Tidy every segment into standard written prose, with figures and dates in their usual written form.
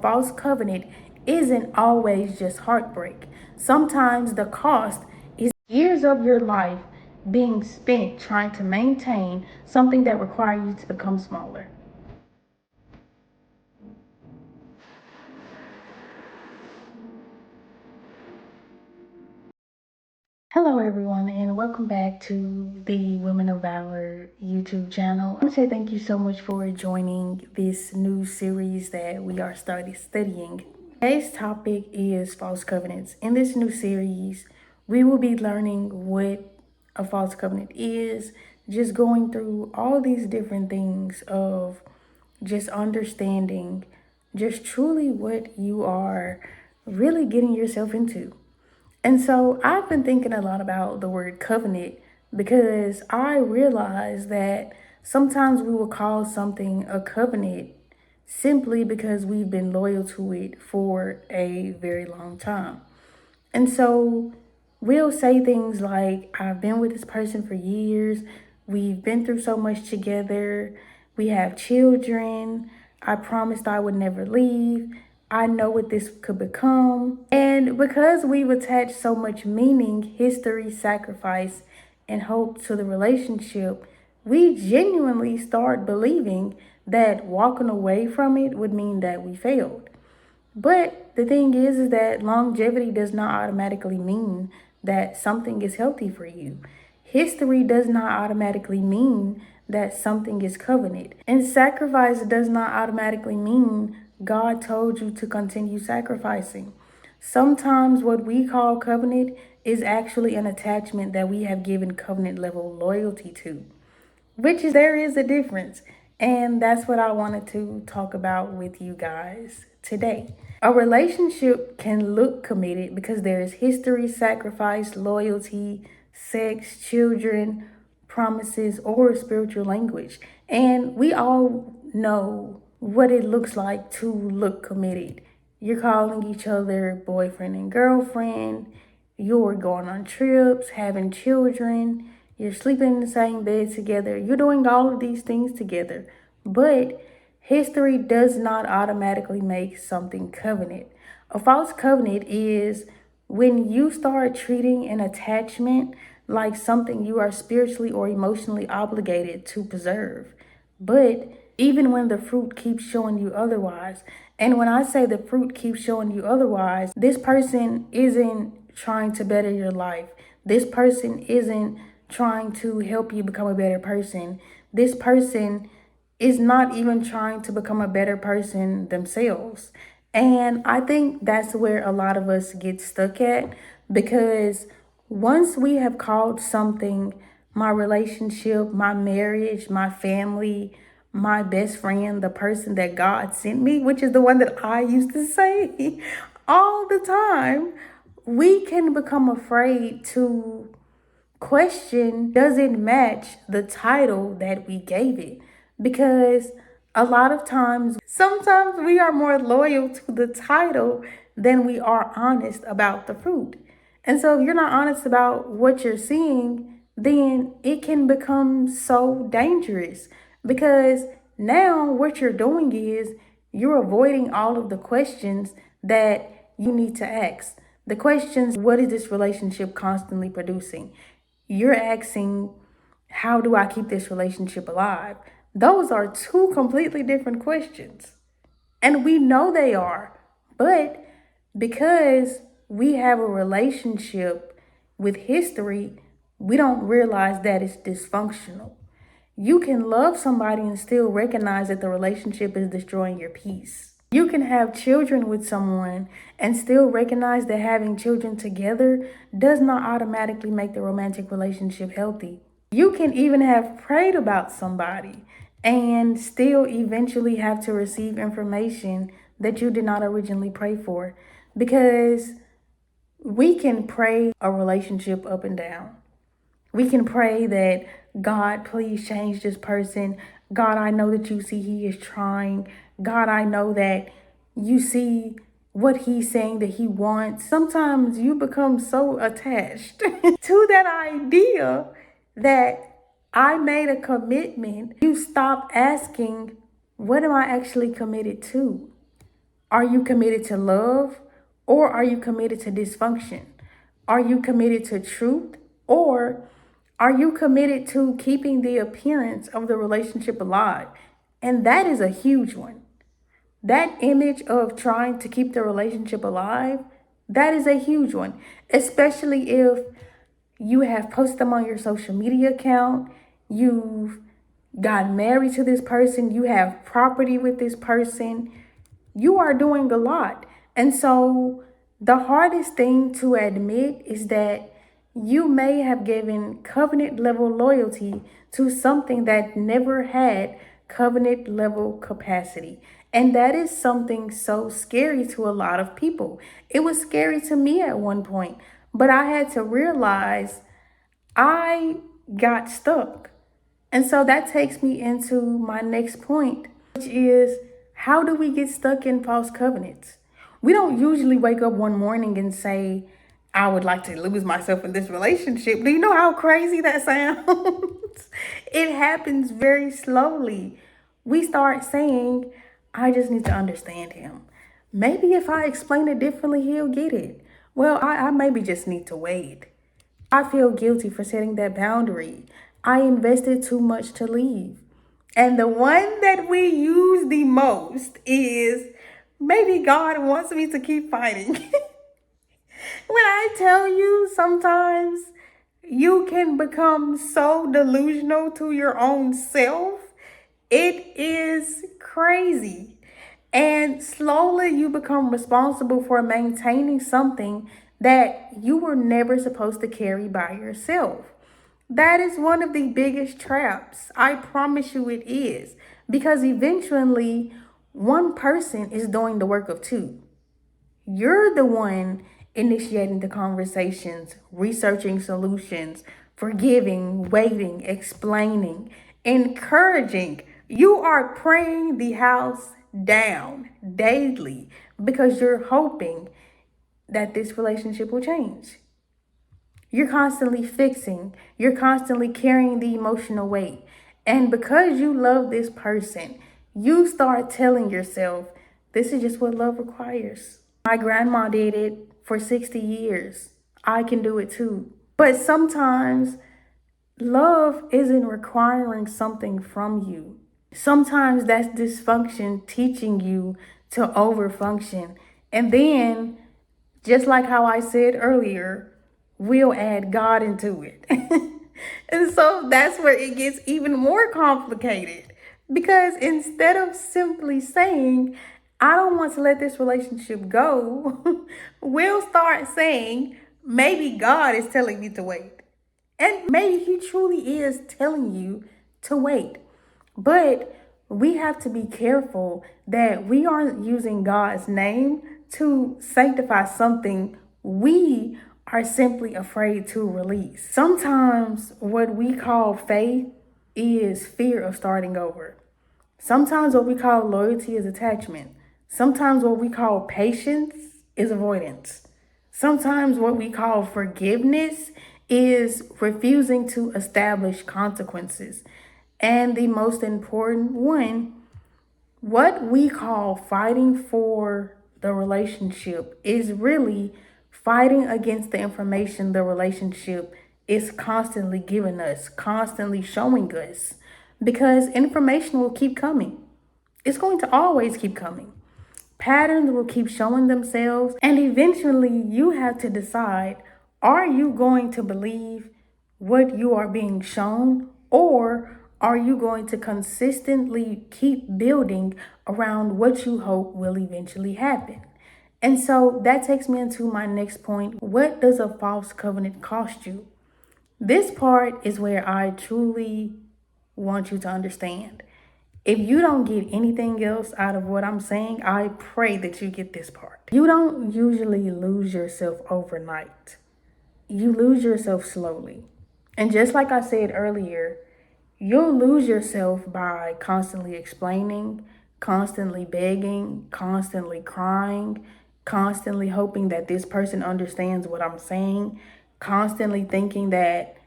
False covenant isn't always just heartbreak. Sometimes the cost is years of your life being spent trying to maintain something that requires you to become smaller. Hello, everyone, and welcome back to the Women of Valor YouTube channel. I want to say thank you so much for joining this new series that we are studying. Today's topic is false covenants. In this new series, we will be learning what a false covenant is, just going through all these different things of just understanding just truly what you are really getting yourself into. And so I've been thinking a lot about the word covenant because I realize that sometimes we will call something a covenant simply because we've been loyal to it for a very long time. And so we'll say things like, I've been with this person for years. We've been through so much together. We have children. I promised I would never leave. I know what this could become. And because we've attached so much meaning, history, sacrifice, and hope to the relationship, we genuinely start believing that walking away from it would mean that we failed. But the thing is that longevity does not automatically mean that something is healthy for you. History does not automatically mean that something is covenant. And sacrifice does not automatically mean God told you to continue sacrificing. Sometimes what we call covenant is actually an attachment that we have given covenant level loyalty to, which is there is a difference. And that's what I wanted to talk about with you guys today. A relationship can look committed because there is history, sacrifice, loyalty, sex, children, promises, or spiritual language. And we all know what it looks like to look committed. You're calling each other boyfriend and girlfriend. You're going on trips, having children. You're sleeping in the same bed together. You're doing all of these things together. But history does not automatically make something covenant. A false covenant is when you start treating an attachment like something you are spiritually or emotionally obligated to preserve. But even when the fruit keeps showing you otherwise, and when I say the fruit keeps showing you otherwise, this person isn't trying to better your life. This person isn't trying to help you become a better person. This person is not even trying to become a better person themselves. And I think that's where a lot of us get stuck at, because once we have called something my relationship, my marriage, my family, my best friend, the person that God sent me, which is the one that I used to say all the time, we can become afraid to question, does it match the title that we gave it? Because a lot of times, sometimes we are more loyal to the title than we are honest about the fruit. And so if you're not honest about what you're seeing, then it can become so dangerous, because now what you're doing is you're avoiding all of the questions that you need to ask. The questions, what is this relationship constantly producing? You're asking, how do I keep this relationship alive? Those are two completely different questions. And we know they are. But because we have a relationship with history, we don't realize that it's dysfunctional. You can love somebody and still recognize that the relationship is destroying your peace. You can have children with someone and still recognize that having children together does not automatically make the romantic relationship healthy. You can even have prayed about somebody and still eventually have to receive information that you did not originally pray for, because we can pray a relationship up and down. We can pray that, God, please change this person. God, I know that you see he is trying. God, I know that you see what he's saying that he wants. Sometimes you become so attached to that idea that I made a commitment. You stop asking, what am I actually committed to? Are you committed to love, or are you committed to dysfunction? Are you committed to truth, or are you committed to keeping the appearance of the relationship alive? And that is a huge one. That image of trying to keep the relationship alive, that is a huge one, especially if you have posted them on your social media account, you've got married to this person, you have property with this person, you are doing a lot. And so the hardest thing to admit is that you may have given covenant level loyalty to something that never had covenant level capacity. And that is something so scary to a lot of people. It was scary to me at one point, but I had to realize I got stuck. And so that takes me into my next point, which is, how do we get stuck in false covenants? We don't usually wake up one morning and say, I would like to lose myself in this relationship. Do you know how crazy that sounds? It happens very slowly. We start saying, I just need to understand him. Maybe if I explain it differently, he'll get it. Well, I maybe just need to wait. I feel guilty for setting that boundary. I invested too much to leave. And the one that we use the most is, maybe God wants me to keep fighting. When I tell you, sometimes you can become so delusional to your own self, it is crazy. And slowly you become responsible for maintaining something that you were never supposed to carry by yourself. That is one of the biggest traps. I promise you it is. Because eventually, one person is doing the work of two. You're the one initiating the conversations, researching solutions, forgiving, waiting, explaining, encouraging. You are praying the house down daily because you're hoping that this relationship will change. You're constantly fixing, you're constantly carrying the emotional weight. And because you love this person, you start telling yourself, this is just what love requires. My grandma did it for 60 years. I can do it too. But sometimes love isn't requiring something from you. Sometimes that's dysfunction teaching you to overfunction. And then, just like how I said earlier, we'll add God into it. And so that's where it gets even more complicated. Because instead of simply saying, I don't want to let this relationship go, we'll start saying, maybe God is telling me to wait. And maybe he truly is telling you to wait. But we have to be careful that we aren't using God's name to sanctify something we are simply afraid to release. Sometimes what we call faith is fear of starting over. Sometimes what we call loyalty is attachment. Sometimes what we call patience is avoidance. Sometimes what we call forgiveness is refusing to establish consequences. And the most important one, what we call fighting for the relationship is really fighting against the information the relationship is constantly giving us, constantly showing us. Because information will keep coming. It's going to always keep coming. Patterns will keep showing themselves, and eventually you have to decide, are you going to believe what you are being shown, or are you going to consistently keep building around what you hope will eventually happen? And so that takes me into my next point. What does a false covenant cost you? This part is where I truly want you to understand. If you don't get anything else out of what I'm saying, I pray that you get this part. You don't usually lose yourself overnight. You lose yourself slowly. And just like I said earlier, you'll lose yourself by constantly explaining, constantly begging, constantly crying, constantly hoping that this person understands what I'm saying, constantly thinking that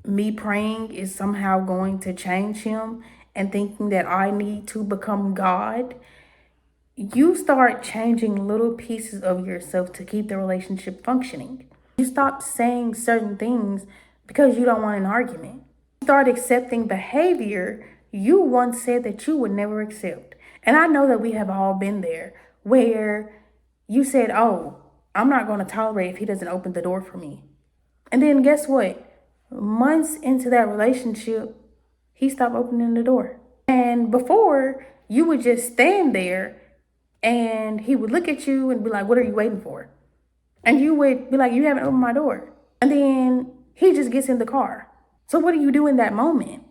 me praying is somehow going to change him, and thinking that I need to become God. you start changing little pieces of yourself to keep the relationship functioning. You stop saying certain things because you don't want an argument. You start accepting behavior you once said that you would never accept. And I know that we have all been there where you said, oh, I'm not going to tolerate if he doesn't open the door for me. And then guess what? Months into that relationship, he stopped opening the door. And before, you would just stand there and he would look at you and be like, what are you waiting for? And you would be like, you haven't opened my door. And then he just gets in the car. So what do you do in that moment?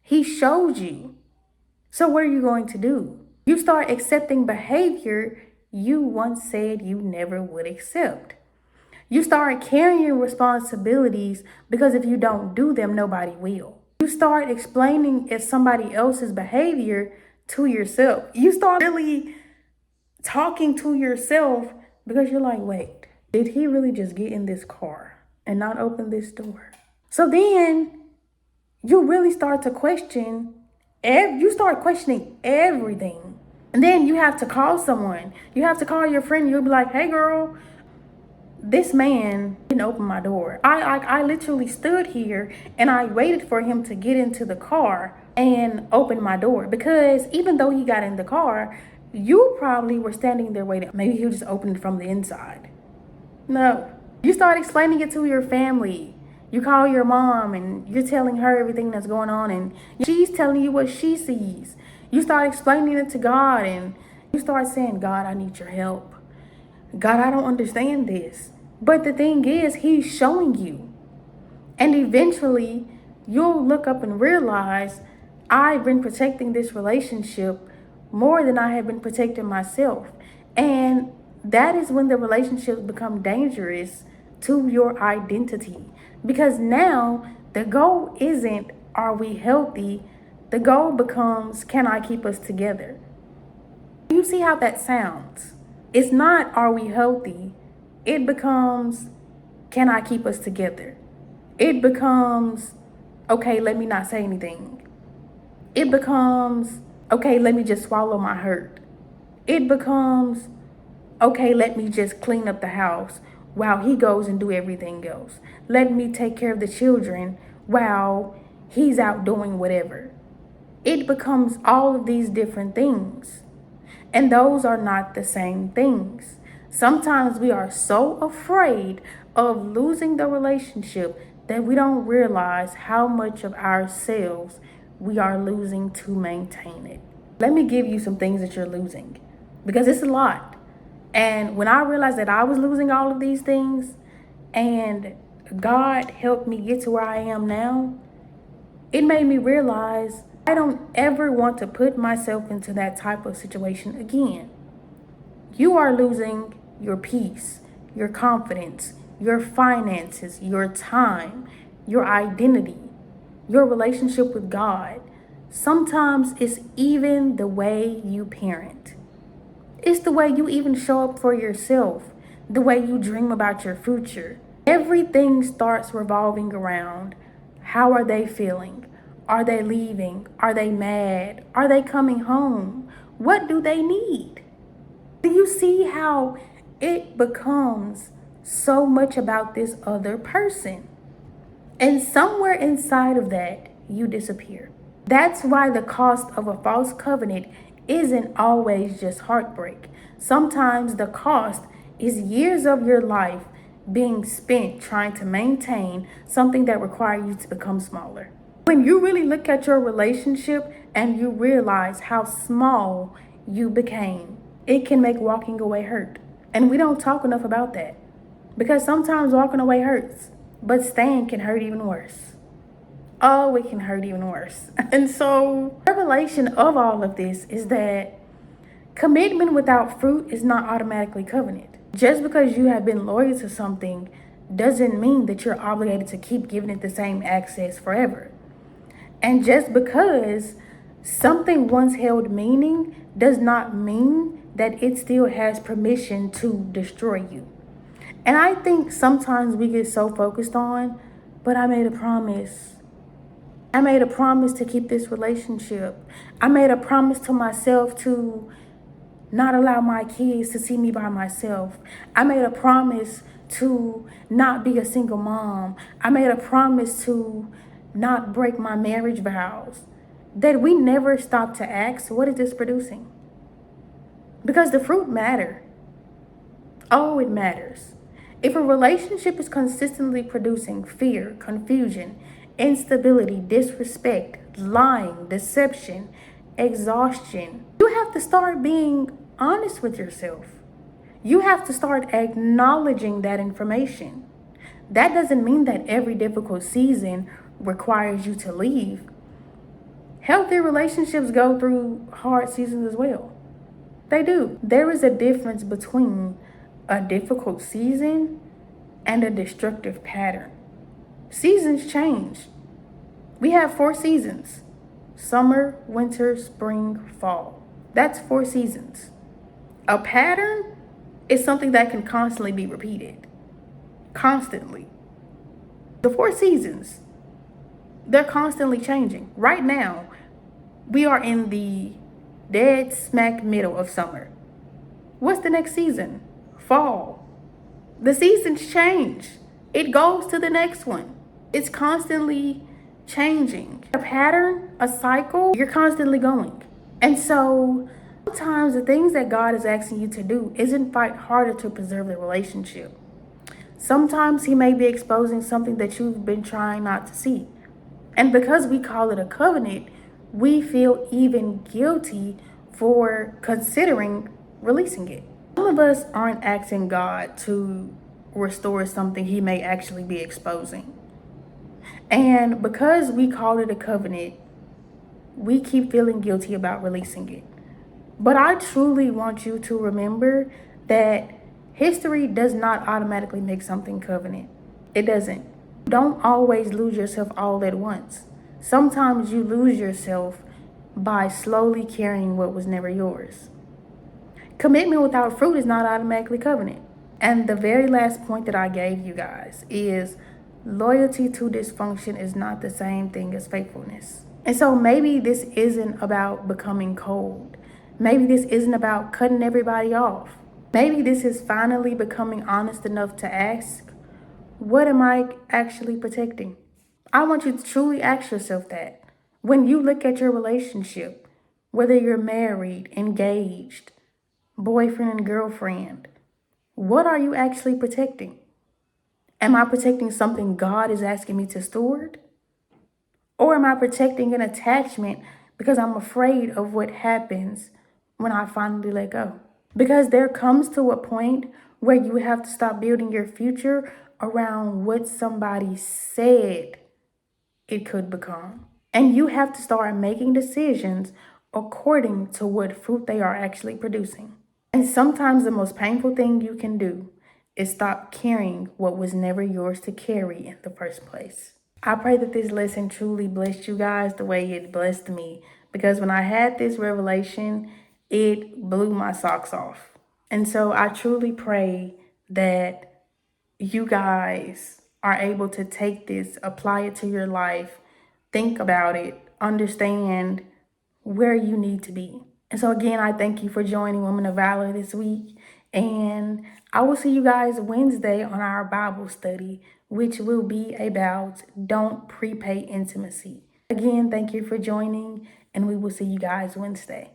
He showed you. So what are you going to do? You start accepting behavior you once said you never would accept. You start carrying responsibilities because if you don't do them, nobody will. You start explaining if somebody else's behavior to yourself. You start really talking to yourself because you're like, wait, did he really just get in this car and not open this door? So then you really start to question, you start questioning everything. And then you have to call someone. You have to call your friend. You'll be like, hey girl, this man didn't open my door. I literally stood here and I waited for him to get into the car and open my door. Because even though he got in the car, you probably were standing there waiting. Maybe he would just open it from the inside. No. You start explaining it to your family. You call your mom and you're telling her everything that's going on and she's telling you what she sees. You start explaining it to God and you start saying, God, I need your help. God, I don't understand this. But the thing is, he's showing you. And eventually, you'll look up and realize, I've been protecting this relationship more than I have been protecting myself. And that is when the relationships become dangerous to your identity. Because now, the goal isn't, are we healthy? The goal becomes, can I keep us together? You see how that sounds? It's not, are we healthy? It becomes, can I keep us together? It becomes, okay, let me not say anything. It becomes, okay, let me just swallow my hurt. It becomes, okay, let me just clean up the house while he goes and do everything else. Let me take care of the children while he's out doing whatever. It becomes all of these different things. And those are not the same things. Sometimes we are so afraid of losing the relationship that we don't realize how much of ourselves we are losing to maintain it. Let me give you some things that you're losing because it's a lot. And when I realized that I was losing all of these things and God helped me get to where I am now, it made me realize I don't ever want to put myself into that type of situation again. You are losing your peace, your confidence, your finances, your time, your identity, your relationship with God. Sometimes it's even the way you parent. It's the way you even show up for yourself, the way you dream about your future. Everything starts revolving around how are they feeling? Are they leaving? Are they mad? Are they coming home? What do they need? Do you see how it becomes so much about this other person? And somewhere inside of that, you disappear. That's why the cost of a false covenant isn't always just heartbreak. Sometimes the cost is years of your life being spent trying to maintain something that requires you to become smaller. When you really look at your relationship and you realize how small you became, it can make walking away hurt. And we don't talk enough about that because sometimes walking away hurts, but staying can hurt even worse. Oh, it can hurt even worse. And so, revelation of all of this is that commitment without fruit is not automatically covenant. Just because you have been loyal to something doesn't mean that you're obligated to keep giving it the same access forever. And just because something once held meaning does not mean that it still has permission to destroy you. And I think sometimes we get so focused on, but I made a promise. I made a promise to keep this relationship. I made a promise to myself to not allow my kids to see me by myself. I made a promise to not be a single mom. I made a promise to not break my marriage vows. That we never stop to ask, what is this producing? Because the fruit matter. Oh, it matters. If a relationship is consistently producing fear, confusion, instability, disrespect, lying, deception, exhaustion, you have to start being honest with yourself. You have to start acknowledging that information. That doesn't mean that every difficult season requires you to leave. Healthy relationships go through hard seasons as well. They do. There is a difference between a difficult season and a destructive pattern. Seasons change. We have 4 seasons: summer, winter, spring, fall. That's 4 seasons. A pattern is something that can constantly be repeated. Constantly. The 4 seasons, they're constantly changing. Right now, we are in the dead smack middle of summer. What's the next season? Fall. The seasons change. It goes to the next one. It's constantly changing. A pattern, a cycle, you're constantly going. And so sometimes the things that God is asking you to do isn't fight harder to preserve the relationship. Sometimes He may be exposing something that you've been trying not to see. And because we call it a covenant, we feel even guilty for considering releasing it. Some of us aren't asking God to restore something He may actually be exposing. And because we call it a covenant, we keep feeling guilty about releasing it. But I truly want you to remember that history does not automatically make something covenant. It doesn't. Don't always lose yourself all at once. Sometimes you lose yourself by slowly carrying what was never yours. Commitment without fruit is not automatically covenant. And the very last point that I gave you guys is loyalty to dysfunction is not the same thing as faithfulness. And so maybe this isn't about becoming cold. Maybe this isn't about cutting everybody off. Maybe this is finally becoming honest enough to ask, what am I actually protecting? I want you to truly ask yourself that. When you look at your relationship, whether you're married, engaged, boyfriend and girlfriend, what are you actually protecting? Am I protecting something God is asking me to steward? Or am I protecting an attachment because I'm afraid of what happens when I finally let go? Because there comes to a point where you have to stop building your future around what somebody said it could become. And you have to start making decisions according to what fruit they are actually producing. And sometimes the most painful thing you can do is stop carrying what was never yours to carry in the first place. I pray that this lesson truly blessed you guys the way it blessed me, because when I had this revelation, it blew my socks off. And so I truly pray that you guys are able to take this, apply it to your life, think about it, understand where you need to be. And so again, I thank you for joining Women of Valor this week. And I will see you guys Wednesday on our Bible study, which will be about don't prepay intimacy. Again, thank you for joining, and we will see you guys Wednesday.